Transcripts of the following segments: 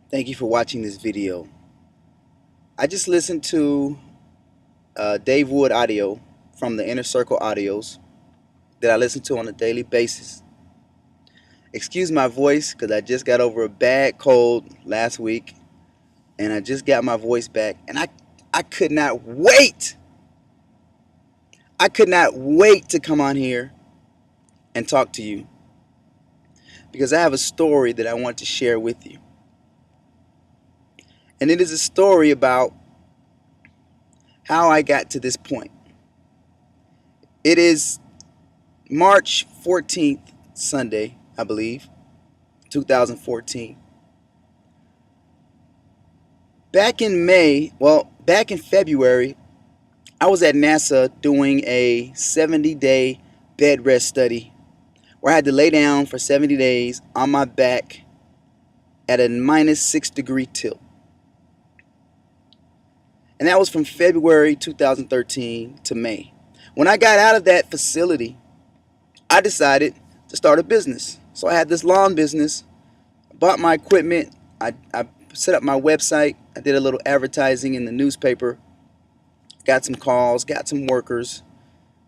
Thank you for watching this video. I just listened to Dave Wood audio from the Inner Circle audios that I listen to on a daily basis. Excuse my voice because I just got over a bad cold last week and I just got my voice back and I could not wait. I could not wait to come on here and talk to you because I have a story that I want to share with you. And it is a story about how I got to this point. It is March 14th, Sunday, I believe, 2014. Back in February, I was at NASA doing a 70-day bed rest study where I had to lay down for 70 days on my back at a -6 degree tilt. And that was from February 2013 to May. When I got out of that facility, I decided to start a business. So I had this lawn business, bought my equipment, I set up my website, I did a little advertising in the newspaper, got some calls, got some workers.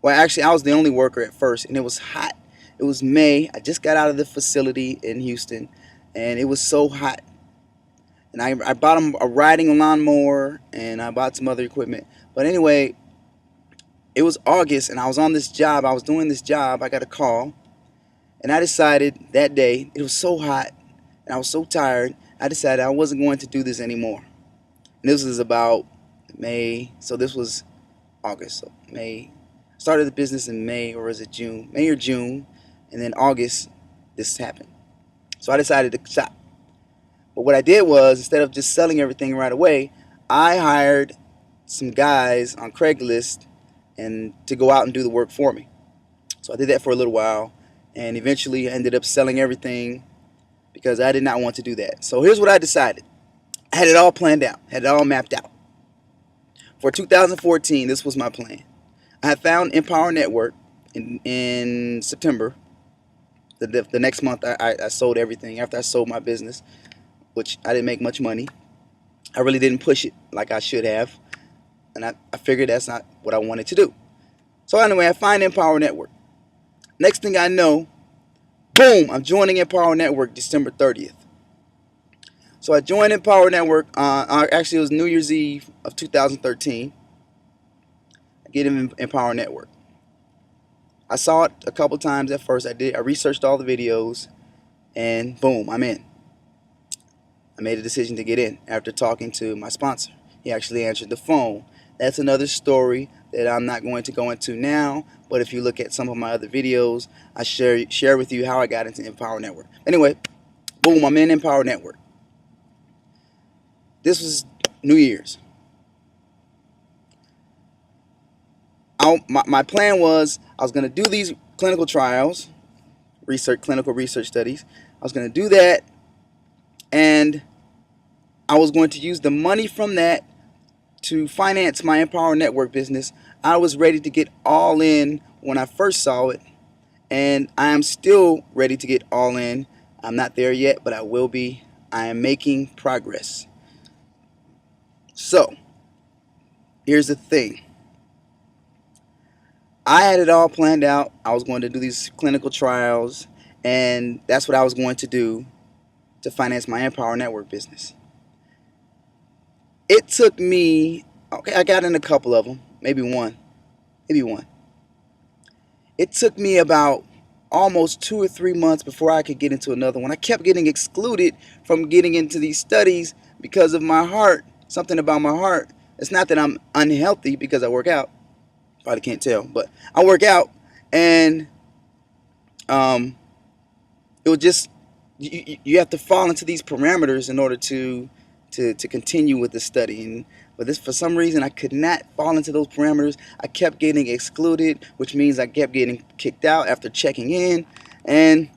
Well, actually, I was the only worker at first, and it was hot. It was May. I just got out of the facility in Houston, and it was so hot. And I bought a riding lawnmower, and I bought some other equipment. But anyway, it was August, and I was on this job. I was doing this job. I got a call, and I decided that day, it was so hot, and I was so tired, I decided I wasn't going to do this anymore. And this was about May, so this was August. So May, started the business in May, or was it June? May or June, and then August, this happened. So I decided to stop. But what I did was, instead of just selling everything right away, I hired some guys on Craigslist and to go out and do the work for me. So I did that for a little while, and eventually I ended up selling everything because I did not want to do that. So here's what I decided. I had it all planned out, had it all mapped out. For 2014, this was my plan. I had found Empower Network in September. The next month, I sold everything after I sold my business, which I didn't make much money. I really didn't push it like I should have, and I figured that's not what I wanted to do. So anyway, I find Empower Network. Next thing I know, boom, I'm joining Empower Network December 30th. So I joined Empower Network, actually it was New Year's Eve of 2013. I get in Empower Network. I saw it a couple times at first. I researched all the videos, and boom, I'm in. I made a decision to get in after talking to my sponsor. He actually answered the phone. That's another story that I'm not going to go into now, but if you look at some of my other videos, I share with you how I got into Empower Network. Anyway, boom, I'm in Empower Network. This was New Year's. My plan was I was going to do these clinical trials, clinical research studies. I was going to do that, and I was going to use the money from that to finance my Empower Network business. I was ready to get all in when I first saw it, and I am still ready to get all in. I'm not there yet, but I will be. I am making progress. So, here's the thing. I had it all planned out. I was going to do these clinical trials, and that's what I was going to do to finance my Empower Network business. It took me, okay, I got in a couple of them, maybe one. It took me about almost 2 or 3 months before I could get into another one. I kept getting excluded from getting into these studies because of my heart, something about my heart. It's not that I'm unhealthy because I work out. Probably can't tell, but I work out, and it was just you have to fall into these parameters in order to continue with the study. And but this, for some reason, I could not fall into those parameters. I kept getting excluded, which means I kept getting kicked out after checking in, and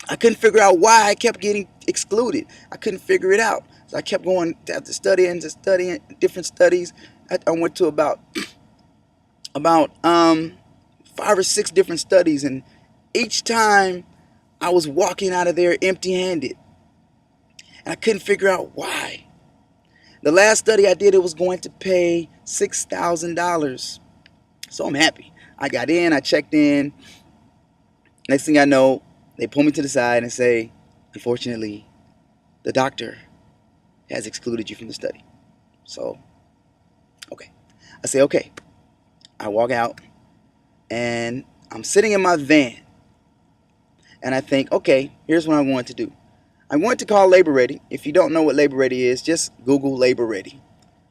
I couldn't figure out why I kept getting excluded. I couldn't figure it out. So I kept going to studying different studies. I went to about 5 or 6 different studies, and each time I was walking out of there empty-handed. And I couldn't figure out why. The last study I did, it was going to pay $6,000. So I'm happy. I got in, I checked in. Next thing I know, they pull me to the side and say, unfortunately, the doctor has excluded you from the study. So, okay. I say, okay. I walk out and I'm sitting in my van. And I think, okay, here's what I'm going to do. I'm going to call Labor Ready. If you don't know what Labor Ready is, just Google Labor Ready.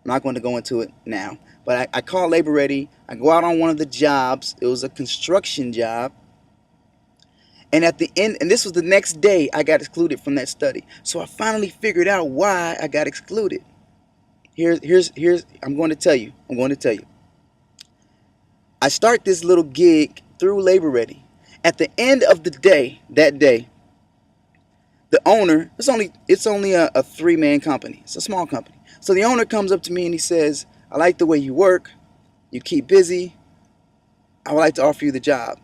I'm not going to go into it now. But I call Labor Ready. I go out on one of the jobs. It was a construction job. And at the end, and this was the next day, I got excluded from that study. So I finally figured out why I got excluded. I'm going to tell you. I start this little gig through Labor Ready. At the end of the day, that day, the owner, it's only a 3-man company. It's a small company. So the owner comes up to me and he says, I like the way you work. You keep busy. I would like to offer you the job.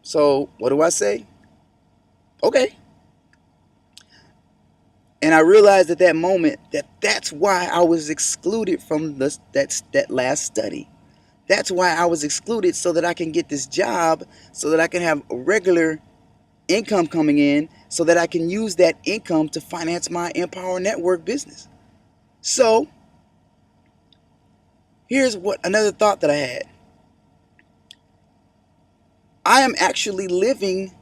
So what do I say? Okay. And I realized at that moment that that's why I was excluded from that last study. That's why I was excluded, so that I can get this job, so that I can have a regular income coming in, so that I can use that income to finance my Empower Network business. So here's another thought that I had. I am actually living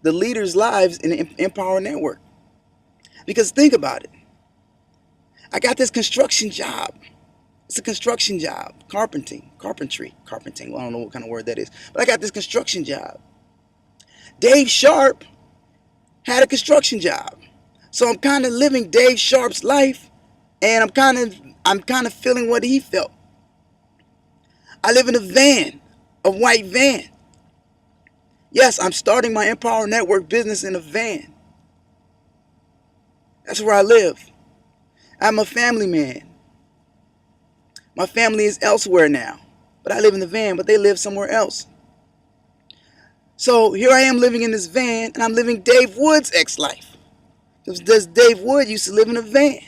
the leaders' lives in the Empower Network. Because think about it. I got this construction job. It's a construction job. Carpentry. Well, I don't know what kind of word that is. But I got this construction job. Dave Sharp had a construction job. So I'm kind of living Dave Sharp's life, and I'm kind of feeling what he felt. I live in a van, a white van. Yes, I'm starting my Empower Network business in a van. That's where I live. I'm a family man. My family is elsewhere now, but I live in the van, but they live somewhere else. So here I am living in this van, and I'm living Dave Wood's ex-life. Because Dave Wood used to live in a van.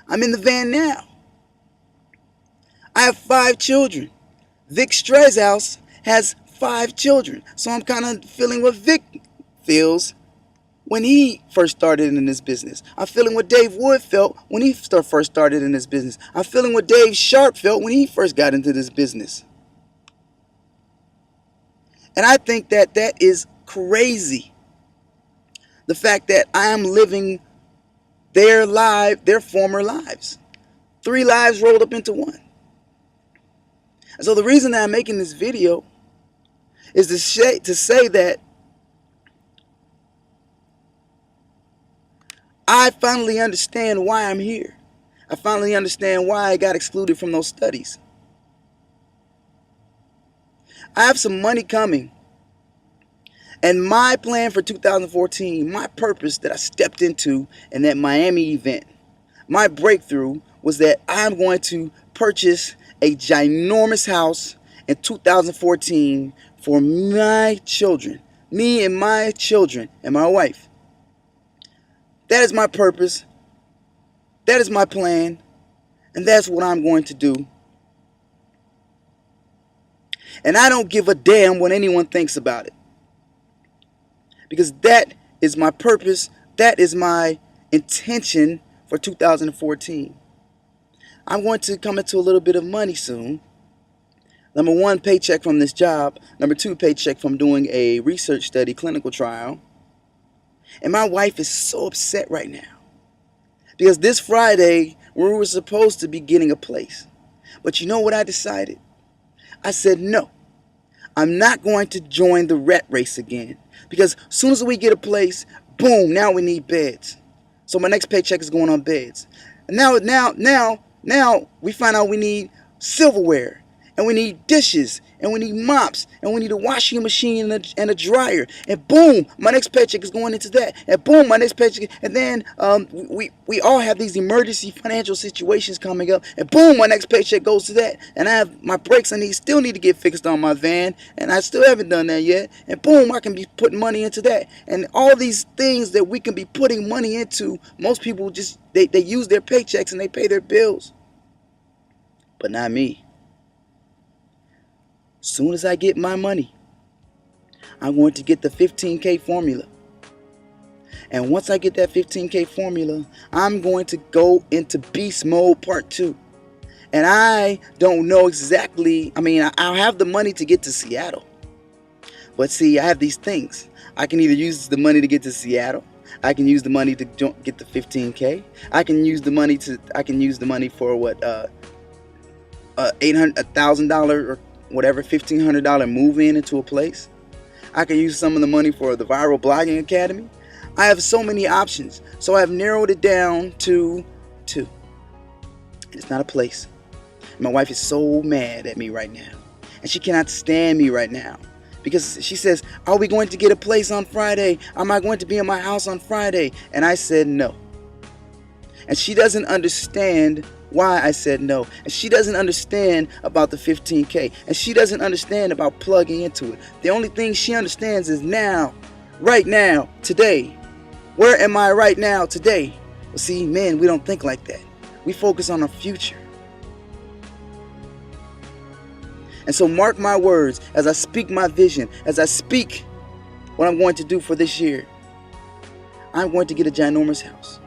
I'm in the van now. I have 5 children. Vic Streishouse has 5 children. So I'm kind of feeling what Vic feels when he first started in this business. I'm feeling what Dave Wood felt when he first started in this business. I'm feeling what Dave Sharp felt when he first got into this business. And I think that that is crazy. The fact that I am living their former lives. 3 lives rolled up into one. And so the reason that I'm making this video is to say that I finally understand why I'm here. I finally understand why I got excluded from those studies. I have some money coming. And my plan for 2014, my purpose that I stepped into in that Miami event, my breakthrough was that I'm going to purchase a ginormous house in 2014 for my children, me and my children and my wife. That is my purpose. That is my plan. And that's what I'm going to do. And I don't give a damn what anyone thinks about it. Because that is my purpose. That is my intention for 2014. I'm going to come into a little bit of money soon. Number 1, paycheck from this job. Number 2, paycheck from doing a research study, clinical trial. And my wife is so upset right now. Because this Friday, we were supposed to be getting a place. But you know what I decided? I said, no. I'm not going to join the rat race again. Because as soon as we get a place, boom, now we need beds. So my next paycheck is going on beds. And now we find out we need silverware. And we need dishes. and we need mops, and we need a washing machine and a dryer, and boom, my next paycheck is going into that, and boom, my next paycheck, and then we all have these emergency financial situations coming up, and boom, my next paycheck goes to that, and I have my brakes still need to get fixed on my van, and I still haven't done that yet, and boom, I can be putting money into that, and all these things that we can be putting money into, most people just, they use their paychecks and they pay their bills, but not me. Soon as I get my money, I'm going to get the 15K formula. And once I get that 15K formula, I'm going to go into beast mode part 2. And I don't know exactly, I'll have the money to get to Seattle. But see, I have these things. I can either use the money to get to Seattle. I can use the money to get the 15K. I can use the money for what, $1,000 or whatever, $1,500 move into a place. I can use some of the money for the Viral Blogging Academy. I have so many options. So I've narrowed it down to 2. And it's not a place. My wife is so mad at me right now. And she cannot stand me right now. Because she says, are we going to get a place on Friday? Am I going to be in my house on Friday? And I said no. And she doesn't understand why I said no. And she doesn't understand about the 15K. And she doesn't understand about plugging into it. The only thing she understands is now, right now, today. Where am I right now, today? Well, see, men, we don't think like that. We focus on our future. And so mark my words as I speak my vision, as I speak what I'm going to do for this year. I'm going to get a ginormous house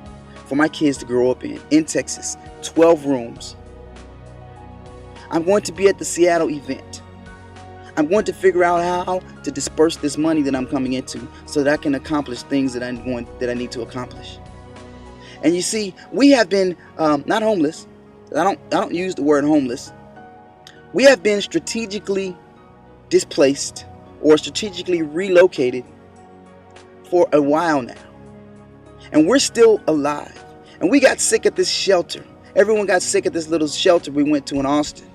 for my kids to grow up in Texas, 12 rooms. I'm going to be at the Seattle event. I'm going to figure out how to disperse this money that I'm coming into so that I can accomplish things that I need to accomplish. And you see, we have been not homeless. I don't use the word homeless. We have been strategically displaced or strategically relocated for a while now. And we're still alive. And we got sick at this shelter. Everyone got sick at this little shelter we went to in Austin.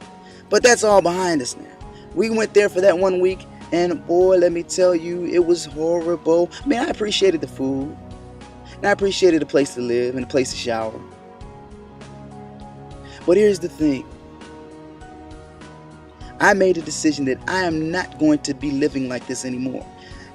But that's all behind us now. We went there for that 1 week, and boy, let me tell you, it was horrible. I appreciated the food, and I appreciated a place to live and a place to shower. But here's the thing. I made a decision that I am not going to be living like this anymore.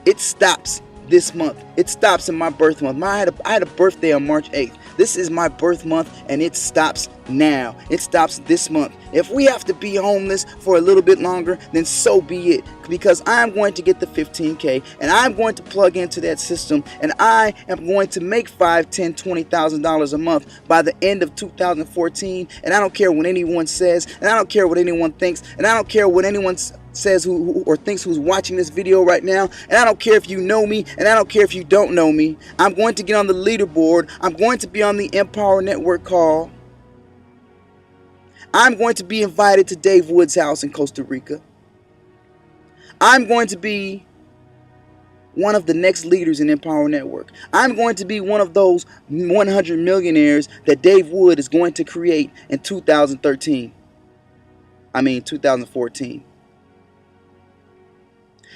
It stops this month. It stops in my birth month. I had a birthday on March 8th. This is my birth month, and it stops now. It stops this month. If we have to be homeless for a little bit longer, then so be it. Because I'm going to get the 15K, and I'm going to plug into that system, and I am going to make $5,000, $10,000, $20,000 a month by the end of 2014. And I don't care what anyone says, and I don't care what anyone thinks, and I don't care what anyone says who or thinks who's watching this video right now, and I don't care if you know me, and I don't care if you don't know me. I'm going to get on the leaderboard. I'm going to be on the Empower Network call. I'm going to be invited to Dave Wood's house in Costa Rica. I'm going to be one of the next leaders in Empower Network. I'm going to be one of those 100 millionaires that Dave Wood is going to create in 2014.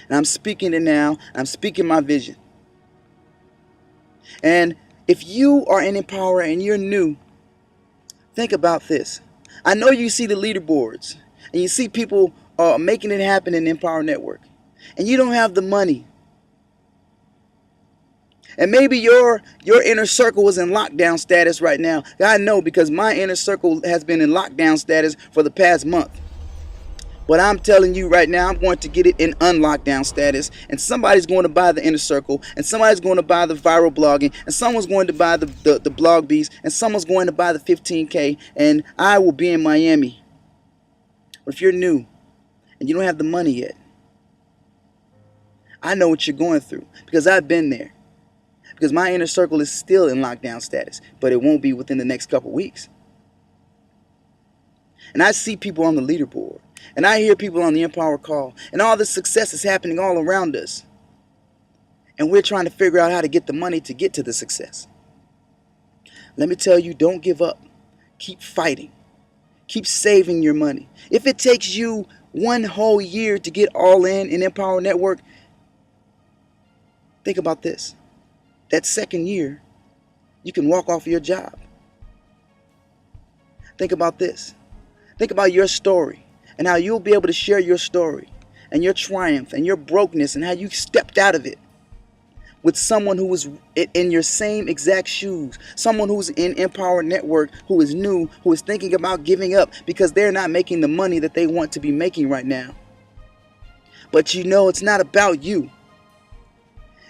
And I'm speaking it now. I'm speaking my vision. And if you are an empowerer and you're new, think about this. I know you see the leaderboards and you see people making it happen in Empower Network, and you don't have the money. And maybe your inner circle is in lockdown status right now. I know, because my inner circle has been in lockdown status for the past month. But I'm telling you right now, I'm going to get it in unlockdown status. And somebody's going to buy the inner circle. And somebody's going to buy the viral blogging. And someone's going to buy the blog beast. And someone's going to buy the 15K. And I will be in Miami. But if you're new and you don't have the money yet, I know what you're going through, because I've been there. Because my inner circle is still in lockdown status. But it won't be within the next couple weeks. And I see people on the leaderboard. And I hear people on the Empower call. And all this success is happening all around us. And we're trying to figure out how to get the money to get to the success. Let me tell you, don't give up. Keep fighting. Keep saving your money. If it takes you 1 whole year to get all in Empower Network. Think about this. That second year, you can walk off of your job. Think about this. Think about your story and how you'll be able to share your story and your triumph and your brokenness and how you stepped out of it with someone who was in your same exact shoes, someone who's in Empower Network, who is new, who is thinking about giving up because they're not making the money that they want to be making right now. But you know, it's not about you.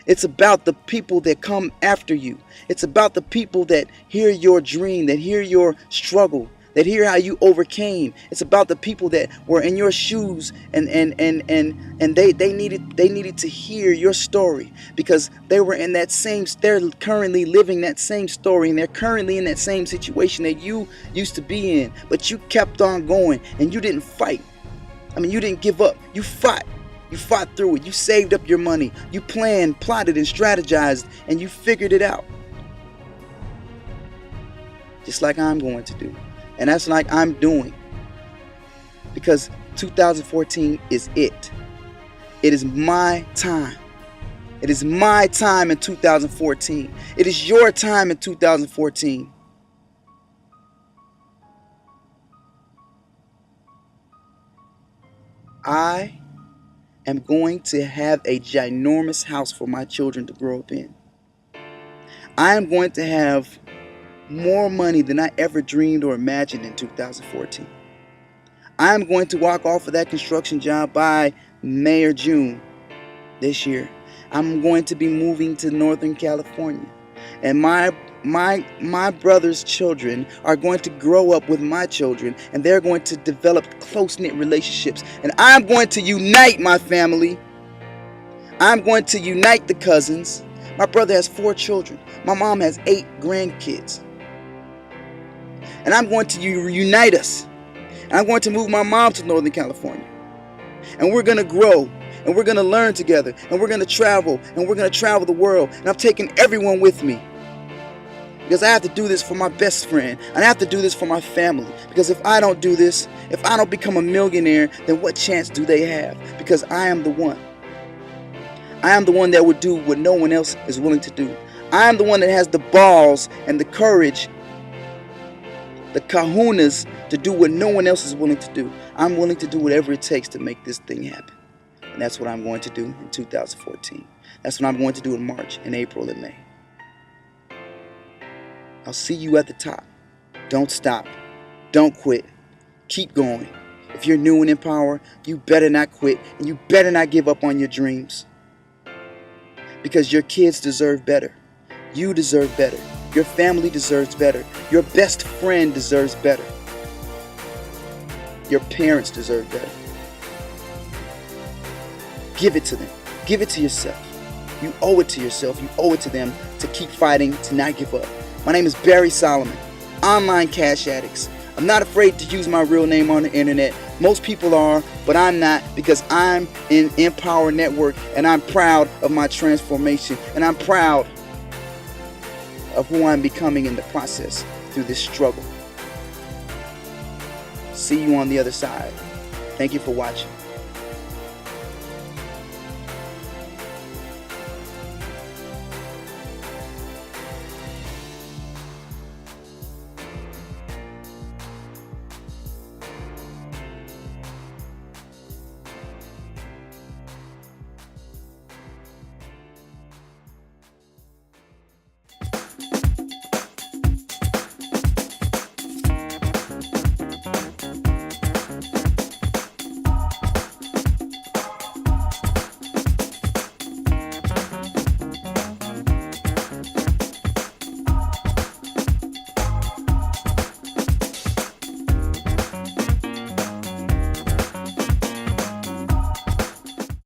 It's about the people that come after you. It's about the people that hear your dream, that hear your struggle, that hear how you overcame. It's about the people that were in your shoes and they needed to hear your story because they were in that same, they're currently living that same story and they're currently in that same situation that you used to be in, but you kept on going and you didn't fight. I mean, you didn't give up. You fought. You fought through it. You saved up your money. You planned, plotted, and strategized, and you figured it out. Just like I'm going to do. And that's like I'm doing. Because 2014 is it. It is my time. It is my time in 2014. It is your time in 2014. I am going to have a ginormous house for my children to grow up in. I am going to have more money than I ever dreamed or imagined in 2014. I am going to walk off of that construction job by May or June this year. I'm going to be moving to Northern California. And my brother's children are going to grow up with my children, and they're going to develop close-knit relationships. And I'm going to unite my family. I'm going to unite the cousins. My brother has 4 children. My mom has 8 grandkids. And I'm going to unite us. And I'm going to move my mom to Northern California. And we're going to grow. And we're going to learn together. And we're going to travel. And we're going to travel the world. And I'm taking everyone with me. Because I have to do this for my best friend. And I have to do this for my family. Because if I don't do this, if I don't become a millionaire, then what chance do they have? Because I am the one. I am the one that would do what no one else is willing to do. I am the one that has the balls and the courage, the kahunas, to do what no one else is willing to do. I'm willing to do whatever it takes to make this thing happen. And that's what I'm going to do in 2014. That's what I'm going to do in March, and April, and May. I'll see you at the top. Don't stop. Don't quit. Keep going. If you're new and in power, you better not quit, and you better not give up on your dreams. Because your kids deserve better. You deserve better. Your family deserves better. Your best friend deserves better. Your parents deserve better. Give it to them. Give it to yourself. You owe it to yourself. You owe it to them to keep fighting, to not give up. My name is Barry Solomon, Online Cash Addicts. I'm not afraid to use my real name on the internet. Most people are, but I'm not, because I'm in Empower Network and I'm proud of my transformation and I'm proud of who I'm becoming in the process through this struggle. See you on the other side. Thank you for watching.